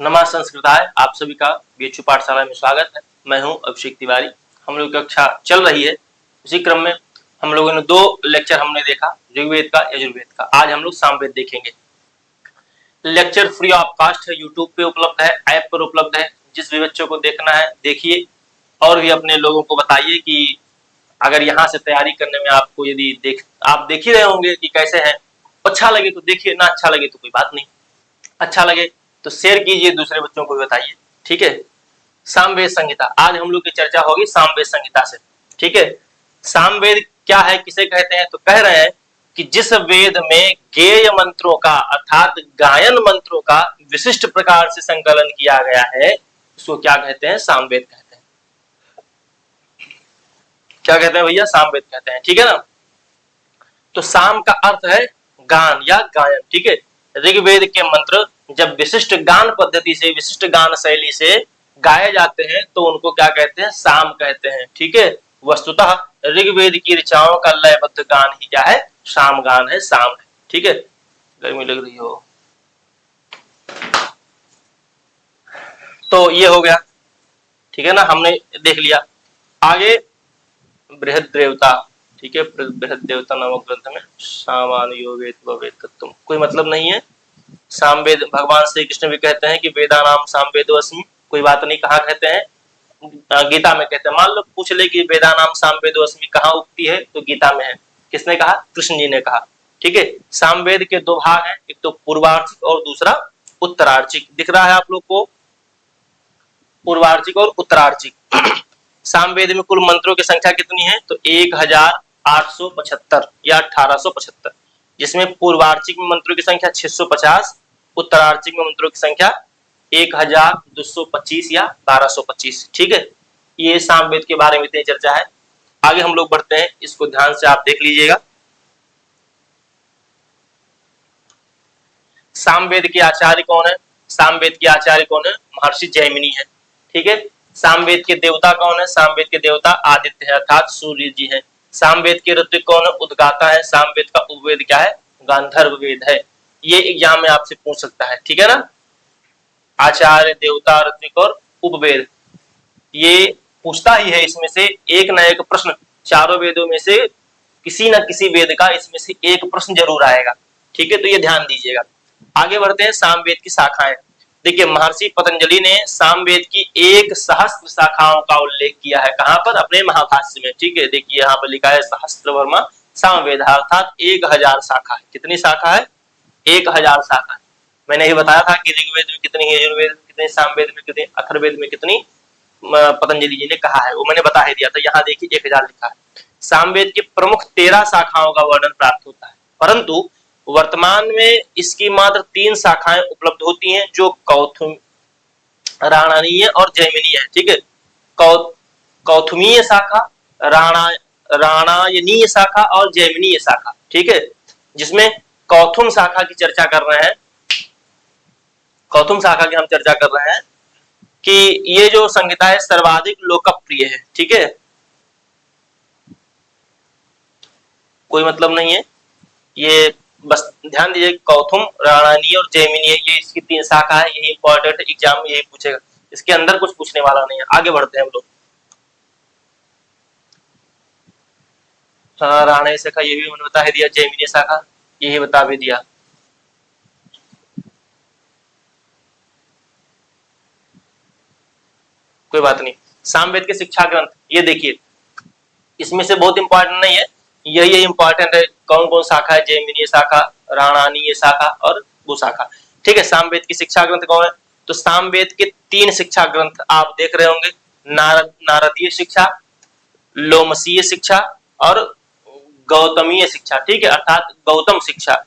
नमः संस्कृताय आप सभी का बीएचयू पाठशाला में स्वागत है। मैं हूं अभिषेक तिवारी। हम लोग की कक्षा चल रही है। उसी क्रम में हम लोगों ने दो लेक्चर हमने देखा, ऋग्वेद का, यजुर्वेद का। आज हम लोग सामवेद देखेंगे। लेक्चर फ्री ऑफ कास्ट है, यूट्यूब पे उपलब्ध है, ऐप पर उपलब्ध है। जिस भी बच्चों को देखना है देखिए, और भी अपने लोगों को बताइए कि अगर यहाँ से तैयारी करने में आपको यदि आप देख ही रहे होंगे कि कैसे है, अच्छा लगे तो देखिए, ना अच्छा लगे तो कोई बात नहीं। अच्छा लगे तो शेयर कीजिए, दूसरे बच्चों को भी बताइए। ठीक है। सामवेद संहिता, आज हम लोग की चर्चा होगी सामवेद संहिता से। ठीक है। सामवेद क्या है, किसे कहते हैं? तो कह रहे हैं कि जिस वेद में गेय मंत्रों का अर्थात गायन मंत्रों का विशिष्ट प्रकार से संकलन किया गया है, उसको क्या कहते हैं? सामवेद कहते हैं। क्या कहते हैं भैया? सामवेद कहते हैं। ठीक है ना। तो साम का अर्थ है गान या गायन। ठीक है। ऋग्वेद के मंत्र जब विशिष्ट गान पद्धति से, विशिष्ट गान शैली से गाए जाते हैं तो उनको क्या कहते हैं? साम कहते हैं। ठीक है। वस्तुतः ऋग्वेद की ऋचाओं का लयबद्ध गान ही क्या है? साम गान है, साम है। ठीक है। गर्मी लग रही हो तो ये हो गया। ठीक है ना, हमने देख लिया। आगे बृहद देवता। ठीक है। बृहद देवता नामक ग्रंथ में सामान्यो वेद वेद तत्व कोई मतलब नहीं है। सामवेद भगवान श्री कृष्ण भी कहते हैं कि वेदा नाम सामवेदोऽस्मि। कोई बात नहीं, कहाँ कहते हैं? गीता में कहते हैं। मान लो पूछ ले कि वेदा नाम सामवेदोऽस्मि कहाँ उक्ति है, तो गीता में है। किसने कहा? कृष्ण जी ने कहा। ठीक है। सामवेद के दो भाग हैं, एक तो पूर्वार्चिक और दूसरा उत्तरार्चिक। दिख रहा है आप लोग को? पूर्वार्चिक और उत्तरार्चिक। सामवेद में कुल मंत्रों की संख्या कितनी है? तो 1875 या 1875, जिसमें पूर्वार्चिक में मंत्रों की संख्या 650, उत्तरार्चिक में मंत्रों की संख्या 1225 या 1225। ठीक है। ये सामवेद के बारे में इतनी चर्चा है। आगे हम लोग बढ़ते हैं, इसको ध्यान से आप देख लीजिएगा। सामवेद के आचार्य कौन है? सामवेद के आचार्य कौन है? महर्षि जैमिनी है। ठीक है। सामवेद के देवता कौन है? सामवेद के देवता आदित्य है अर्थात सूर्य जी है। सामवेद के ऋत्विक कौन है? उद्गाता है। सामवेद का उपवेद क्या है? गांधर्व वेद है। ये एग्जाम में आपसे पूछ सकता है। ठीक है ना। आचार्य, देवता, ऋत्विक और उपवेद, ये पूछता ही है। इसमें से एक न एक प्रश्न, चारों वेदों में से किसी न किसी वेद का इसमें से एक प्रश्न जरूर आएगा। ठीक है। तो ये ध्यान दीजिएगा। आगे बढ़ते हैं। सामवेद की शाखाएं। देखिए, महर्षि पतंजलि ने सामवेद की 1,000 शाखाओं का उल्लेख किया है। कहां पर? अपने महाभाष्य में। ठीक है। देखिए यहाँ पर लिखा है सहस्त्रवर्मा सामवेद, अर्थात 1000 शाखा है। कितनी शाखा है? 1000 शाखा है। मैंने ही बताया था कि ऋग्वेद में कितनी है, यजुर्वेद में कितनी, सामवेद में कितनी, अथर्ववेद में कितनी, पतंजलि जी ने कहा है, वो मैंने बता ही दिया था। यहाँ देखिए 1000 लिखा है। सामवेद की प्रमुख 13 शाखाओं का वर्णन प्राप्त होता है, परंतु वर्तमान में इसकी मात्र 3 शाखाएं उपलब्ध होती हैं, जो कौथुम, राणानीय और जैमिनीय है। ठीक है। कौथुमीय शाखा, राणायनीय शाखा और जैमिनीय शाखा। ठीक है। जिसमें कौथुम शाखा की चर्चा कर रहे हैं, कौथुम शाखा की हम चर्चा कर रहे हैं कि ये जो संहिता है सर्वाधिक लोकप्रिय है। ठीक है। कोई मतलब नहीं है, ये बस ध्यान दीजिए। कौथुम, राणानीय और जैमिनीय, ये इसकी 3 शाखा है। यही इंपॉर्टेंट, एग्जाम में यही पूछेगा। इसके अंदर कुछ पूछने वाला नहीं है। आगे बढ़ते हैं हम लोग। राणाय शाखा ये भी मैंने बता ही दिया, जैमिनीय शाखा यही बता भी दिया। कोई बात नहीं। सामवेद के शिक्षा ग्रंथ, ये देखिए, इसमें से बहुत इंपॉर्टेंट नहीं है, यही इंपॉर्टेंट है। कौन कौन शाखा है? जैमिनीय शाखा, राणानीय शाखा और वो शाखा। ठीक है। सामवेद की शिक्षा ग्रंथ कौन है? तो सामवेद के 3 शिक्षा ग्रंथ आप देख रहे होंगे। नारदीय शिक्षा, लोमसीय शिक्षा और गौतमीय शिक्षा। ठीक है। अर्थात गौतम शिक्षा।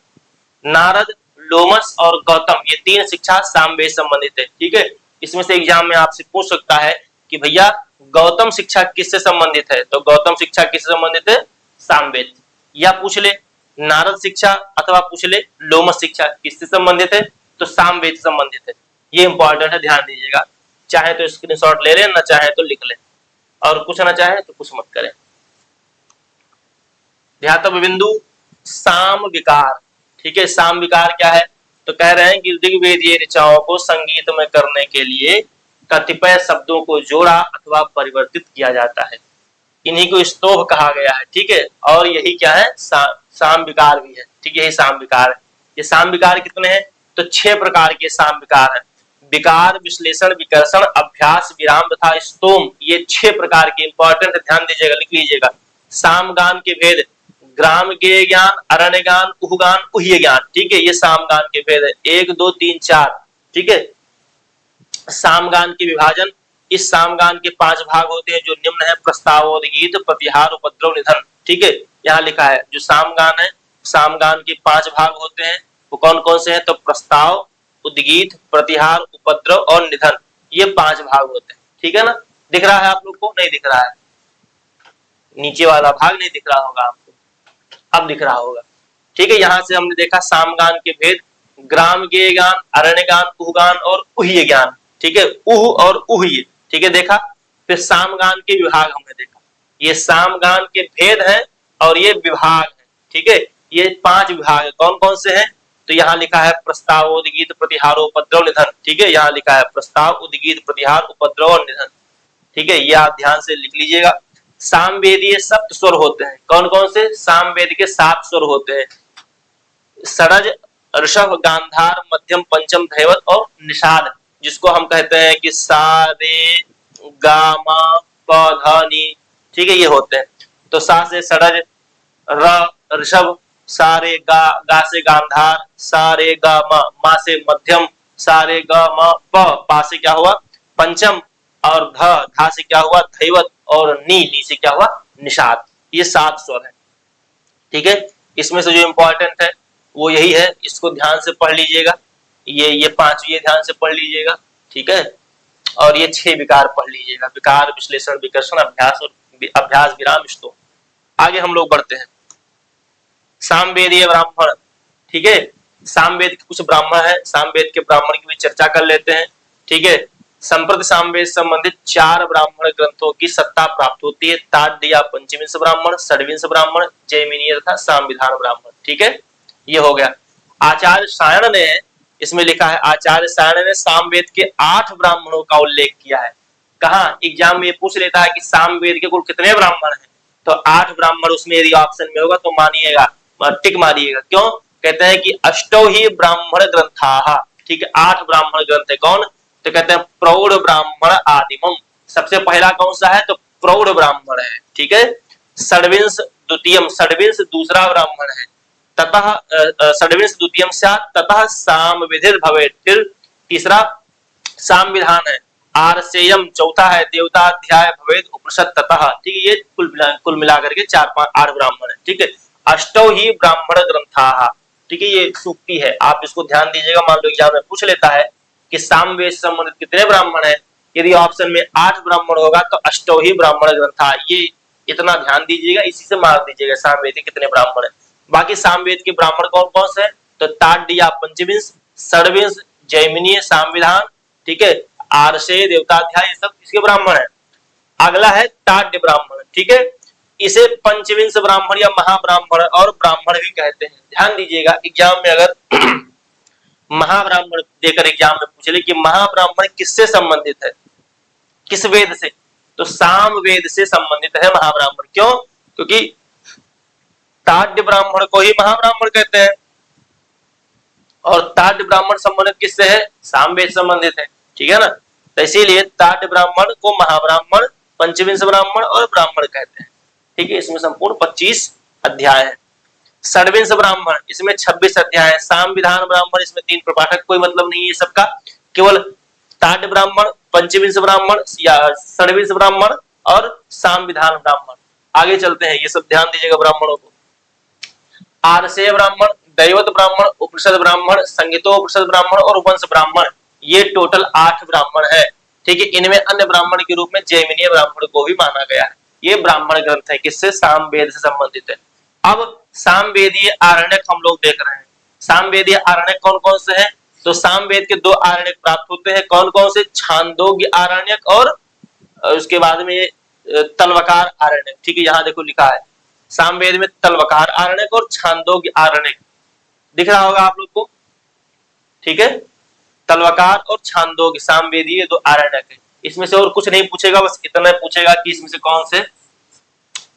नारद, लोमस और गौतम, ये 3 शिक्षा सामवेद संबंधित है। ठीक है। इसमें से एग्जाम में आपसे पूछ सकता है कि भैया गौतम शिक्षा किससे संबंधित है? तो गौतम शिक्षा किससे संबंधित है? सामवेद। या पूछ ले नारद शिक्षा अथवा पूछ ले लोमस शिक्षा किससे संबंधित है? तो सामवेद से संबंधित है। ये इंपॉर्टेंट है, ध्यान दीजिएगा। चाहे तो स्क्रीनशॉट ले लें, ना चाहे तो लिख लें, और कुछ ना चाहे तो कुछ मत करें। ध्यातव्य बिंदु, साम विकार। ठीक है। साम विकार क्या है? तो कह रहे हैं कि ऋग्वेदीय ऋचाओं को संगीत में करने के लिए कतिपय शब्दों को जोड़ा अथवा परिवर्तित किया जाता है। इन्हीं को स्तोभ कहा गया है। ठीक है, और यही क्या है, साम विकार भी है। ठीक है, यही साम विकार है। ये साम विकार कितने हैं, तो 6 प्रकार के साम विकार हैं। विकार, विश्लेषण, विकर्षण, अभ्यास, विराम तथा स्तोम, ये 6 प्रकार के इंपॉर्टेंट, ध्यान दीजिएगा, लिख लीजिएगा। सामगान के भेद, ग्राम गेय ज्ञान, अरण्य गान, उहगान, उह्य ज्ञान। ठीक है, ये सामगान के भेद है, 1 2 3 4। ठीक है, सामगान के विभाजन, इस सामगान के 5 भाग होते हैं जो निम्न है: प्रस्ताव, उद्गीत, प्रतिहार, उपद्रव, निधन। ठीक है, यहाँ लिखा है जो सामगान है, सामगान के 5 भाग होते हैं, वो कौन कौन से हैं, तो प्रस्ताव, उद्गीत, प्रतिहार, उपद्रव और निधन, ये 5 भाग होते हैं। ठीक है ना, दिख रहा है आप लोग को, नहीं दिख रहा है, नीचे वाला भाग नहीं दिख रहा होगा आपको, अब दिख रहा होगा। ठीक है, यहां से हमने देखा सामगान के भेद, ग्राम गेय ज्ञान, अरण्य गान, उहगान और उह्य ज्ञान। ठीक है, उह और उह्य, ठीक है, देखा। फिर सामगान के विभाग हमने देखा, ये सामगान के भेद हैं और ये विभाग है। ठीक है, ये 5 विभाग है, कौन कौन से हैं, तो यहाँ लिखा है प्रस्ताव, उद्गीत, प्रतिहार, उपद्रव, निधन। ठीक है, यहाँ लिखा है प्रस्ताव, उद्गीत, प्रतिहार, उपद्रव और निधन। ठीक है, ये आप ध्यान से लिख लीजिएगा। सामवेदीय सप्त स्वर होते हैं, कौन कौन से, सामवेद के 7 स्वर होते हैं: षडज, ऋषभ, गांधार, मध्यम, पंचम, धैवत और निषाद, जिसको हम कहते हैं कि सा रे गा मा प ध नी। ठीक है, ये होते हैं। तो सा से षडज, र ऋषभ, सा रे गा से गांधार, सा रे गा मा से मध्यम, सा रे गा मा पा से क्या हुआ पंचम, और धा से क्या हुआ धैवत, और नी से क्या हुआ निषाद। ये 7 स्वर है। ठीक है, इसमें से जो इंपॉर्टेंट है वो यही है, इसको ध्यान से पढ़ लीजिएगा। ये 5 ये ध्यान से पढ़ लीजिएगा। ठीक है, और ये 6 विकार पढ़ लीजिएगा: विकार, विश्लेषण, विकर्षण, अभ्यास और अभ्यास, विराम, स्तोम। आगे हम लोग बढ़ते हैं। सामवेदीय ब्राह्मण। ठीक है, सामवेद के कुछ ब्राह्मण है, सामवेद के ब्राह्मण की भी चर्चा कर लेते हैं। ठीक है, संप्रति सामवेद संबंधित 4 ब्राह्मण ग्रंथों की सत्ता प्राप्त होती है: ताड्य या पंचविंश ब्राह्मण, षड्विंश ब्राह्मण, जैमिनीय तथा संविधान ब्राह्मण। ठीक है, ये हो गया। आचार्य सायण ने इसमें लिखा है, आचार्य सायण ने सामवेद के 8 ब्राह्मणों का उल्लेख किया है। कहा, एग्जाम में पूछ लेता है कि सामवेद के कुल कितने ब्राह्मण हैं, तो 8 ब्राह्मण उसमें यदि ऑप्शन में होगा तो मानिएगा, टिक मारिएगा। क्यों, कहते हैं कि अष्टौ ही ब्राह्मण ग्रंथाः। ठीक है, 8 ब्राह्मण ग्रंथ है। कौन, तो कहते हैं प्रौढ़ ब्राह्मण आदिमम, सबसे पहला कौन सा है, तो प्रौढ़ ब्राह्मण है। ठीक है, षड्विंश द्वितीयम, षड्विंश दूसरा ब्राह्मण है, ततः षड्विंश द्वितीयम स्यात् ततः सामविधिर भवेत्। फिर तीसरा सामविधान है, आरसेयम चौथा है, देवताध्याय भवेत् उपनिषद ततः। ठीक है, ये कुल मिलाकर के 4 5 8 ब्राह्मण है। ठीक है, अष्टौ ही ब्राह्मण ग्रंथाः। ठीक है, ये सूक्ति है, आप इसको ध्यान दीजिएगा। मान लो एग्जाम में पूछ लेता है कि सामवेद से संबंधित कितने ब्राह्मण है, यदि ऑप्शन में 8 ब्राह्मण होगा तो अष्टौ ही ब्राह्मण ग्रंथाः। ये इतना ध्यान दीजिएगा, इसी से मार दीजिएगा सामवेद के कितने ब्राह्मण है। बाकी सामवेद के ब्राह्मण कौन कौन से हैं, तो ताड्य या पंचविंश, षड्विंश, जैमिनीय, सामविधान, ठीक है, आरसेय, देवताध्याय, ये सब इसके ब्राह्मण है। अगला है ताड्य ब्राह्मण। ठीक है, इसे पंचविंश ब्राह्मण या महाब्राह्मण और ब्राह्मण भी कहते हैं। ध्यान दीजिएगा, एग्जाम में अगर महाब्राह्मण देकर एग्जाम में पूछ ले कि महाब्राह्मण किससे संबंधित है, किस वेद से, तो साम वेद से संबंधित है महाब्राह्मण। क्यों, क्योंकि ताड्य ब्राह्मण को ही महाब्राह्मण कहते हैं, और ताड्य ब्राह्मण संबंधित किससे है, सामवेद संबंधित है। ठीक है ना, तो इसीलिए ताड्य ब्राह्मण को महाब्राह्मण, पंचविंश ब्राह्मण और ब्राह्मण कहते हैं। ठीक है, इसमें संपूर्ण 25 अध्याय है। षड्विंश ब्राह्मण, इसमें 26 अध्याय है। सामविधान ब्राह्मण, इसमें 3 प्रपाठक, कोई मतलब नहीं है सबका, केवल ताड्य ब्राह्मण, पंचविंश ब्राह्मण या षड्विंश ब्राह्मण और सामविधान ब्राह्मण। आगे चलते हैं, ये सब ध्यान दीजिएगा ब्राह्मणों को। आरसेय ब्राह्मण, दैवत ब्राह्मण, उपनिषद ब्राह्मण, संगीतोपनिषद ब्राह्मण और वंश ब्राह्मण, ये टोटल 8 ब्राह्मण है। ठीक है, इनमें अन्य ब्राह्मण के रूप में जैमिनीय ब्राह्मण को भी माना गया है। ये ब्राह्मण ग्रंथ है, किससे, सामवेद से संबंधित है। अब सामवेदीय आरण्यक हम लोग देख रहे हैं। सामवेदीय आरण्यक कौन कौन से हैं, तो सामवेद के 2 आरण्यक प्राप्त होते हैं। कौन कौन से, छांदोग्य आरण्यक और उसके बाद में तलवकार आरण्यक। ठीक है, यहाँ देखो लिखा है सामवेद में तलवकार आरण्यक और छांदोग्य आरण्यक, दिख रहा होगा आप लोग को। ठीक है। तलवकार और छांदोग्य सामवेदी ये दो आरण्यक है। इसमें से और कुछ नहीं पूछेगा, बस इतना पूछेगा कि इसमें से कौन से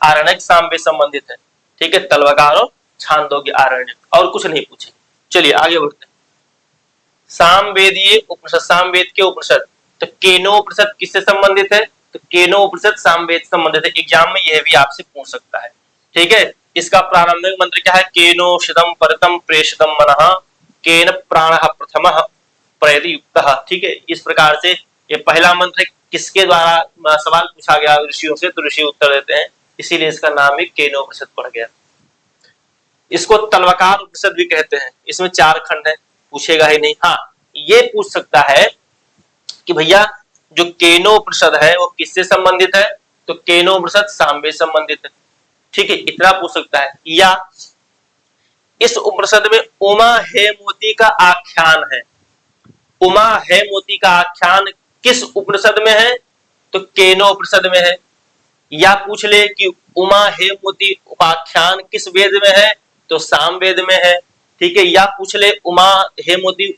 आरण्यक सामवेद संबंधित है। ठीक है, तलवकार और छांदोग्य आरण्यक, और कुछ नहीं पूछे। चलिए आगे बढ़ते हैं। सामवेदीय उपनिषद, सामवेद के उपनिषद, तो केनो उपनिषद किससे संबंधित है? तो केनो उपनिषद सामवेद से संबंधित है। एग्जाम में यह भी आपसे पूछ सकता है। ठीक है, इसका प्रारंभिक मंत्र क्या है? केनो शिदम परतम प्रेषितम मनः केन प्राणः प्रथमः प्रयतियुक्तः। ठीक है, इस प्रकार से ये पहला मंत्र किसके द्वारा सवाल पूछा गया ऋषियों से, तो ऋषि उत्तर देते हैं, इसीलिए इसका नाम भी केनो उपनिषद पड़ गया। इसको तलवकार उपनिषद भी कहते हैं। इसमें 4 खंड है, पूछेगा ही नहीं। हाँ, ये पूछ सकता है कि भैया जो केनो उपनिषद है वो किससे संबंधित है? तो केनो उपनिषद सामवेद संबंधित है। ठीक है, इतना पूछ सकता है। या इस उपनिषद में उमा हे मोती का आख्यान है। उमा है मोती का आख्यान किस उपनिषद में है? तो केनो उपनिषद में है। या पूछ ले कि उमा हे मोती उपाख्यान किस वेद में है? तो सामवेद में है। ठीक है, या पूछ ले उमा हे मोती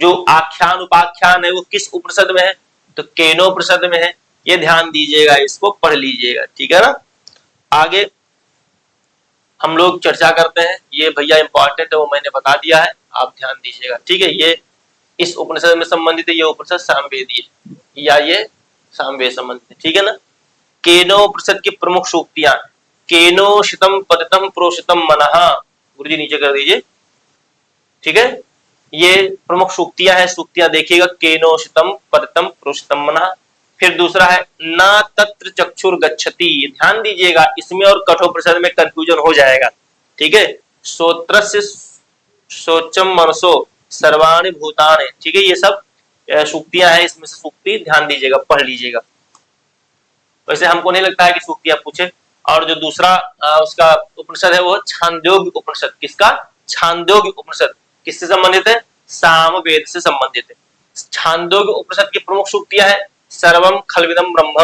जो आख्यान उपाख्यान है वो किस उपनिषद में है? तो केनो उपनिषद में है। ये ध्यान दीजिएगा, इसको पढ़ लीजिएगा। ठीक है ना। आगे हम लोग चर्चा करते हैं। ये भैया इंपॉर्टेंट है, वो मैंने बता दिया है, आप ध्यान दीजिएगा। ठीक है, ये इस उपनिषद में संबंधित है, ये उपनिषद सामवेदी है या ये सामवेद संबंधित है। ठीक है ना। केनो उपनिषद की प्रमुख सूक्तियां, केनो शितम पतितम प्रोषितम मनः, गुरुजी नीचे कर दीजिए। ठीक है, ये प्रमुख सूक्तियां हैं। सूक्तियां देखिएगा, केनो शितम पतितम प्रोषितम मनः। फिर दूसरा है न तत्र चक्षुर गच्छति, ध्यान दीजिएगा, इसमें और कठोपनिषद में कंफ्यूजन हो जाएगा। ठीक है, श्रोत्रस्य शोचम मनसो सर्वाणि भूतानि। ठीक है, ये सब सूक्तियां हैं, इसमें से सूक्ति ध्यान दीजिएगा, पढ़ लीजिएगा। वैसे हमको नहीं लगता है कि सूक्तियां पूछे। और जो दूसरा उसका उपनिषद है वो छांदोग्य उपनिषद। किसका? छांदोग्य उपनिषद किससे संबंधित है? सामवेद से संबंधित है। छांदोग्य उपनिषद की प्रमुख सूक्तियां है सर्वम खलविदम ब्रह्म,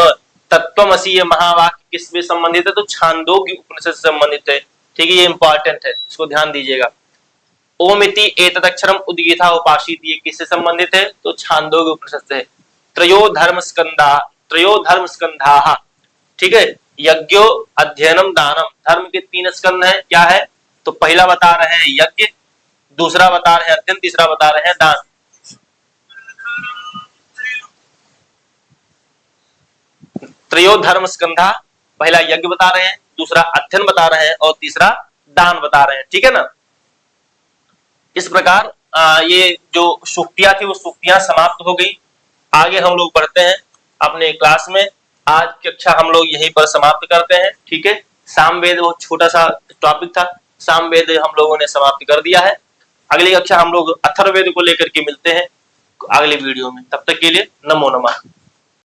तत्वमसि, ये महावाक्य किससे संबंधित है? तो छांदोग्य उपनिषद से संबंधित है। ठीक है, ये इंपॉर्टेंट है, इसको ध्यान दीजिएगा। ओम इति एतदक्षरम उद्गीता उपासित, ये किससे संबंधित है? तो छांदोग्य उपनिषद से। त्रयो धर्म स्कंधा। ठीक है, यज्ञो अध्ययनम दानम, धर्म के 3 स्कंध हैं। क्या है? तो पहला बता रहे हैं यज्ञ, दूसरा बता रहे हैं अध्ययन, तीसरा बता रहे हैं दान। त्रयो धर्म स्कंधा, पहला यज्ञ बता रहे हैं, दूसरा अध्ययन बता रहे हैं और तीसरा दान बता रहे हैं। ठीक है ना। इस प्रकार ये जो सूक्तियां थी वो सूक्तियां समाप्त हो गई। आगे हम लोग बढ़ते हैं अपने क्लास में। आज की कक्षा हम लोग यहीं पर समाप्त करते हैं। ठीक है, सामवेद वो छोटा सा टॉपिक था, सामवेद हम लोगों ने समाप्त कर दिया है। अगली कक्षा हम लोग अथर्ववेद को लेकर के मिलते हैं अगली वीडियो में। तब तक के लिए नमो नमः।